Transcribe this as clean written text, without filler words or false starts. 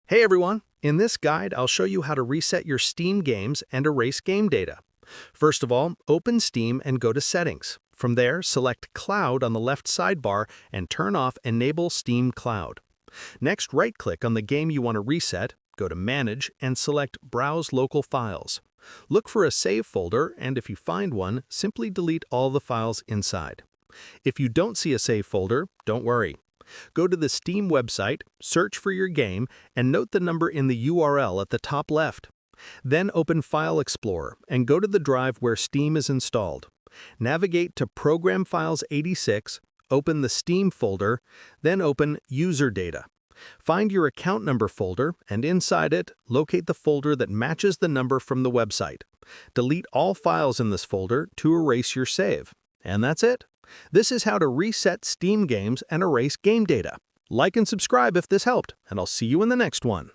Hey everyone! In this guide, I'll show you how to reset your Steam games and erase game data. First of all, open Steam and go to Settings. From there, select Cloud on the left sidebar and turn off Enable Steam Cloud. Next, right-click on the game you want to reset, go to Manage, and select Browse Local Files. Look for a save folder, and if you find one, simply delete all the files inside. If you don't see a save folder, don't worry. Go to the Steam website, search for your game, and note the number in the URL at the top left. Then open File Explorer and go to the drive where Steam is installed. Navigate to Program Files 86, open the Steam folder, then open User Data. Find your account number folder, and inside it, locate the folder that matches the number from the website. Delete all files in this folder to erase your save. And that's it. This is how to reset Steam games and erase game data. Like and subscribe if this helped, and I'll see you in the next one.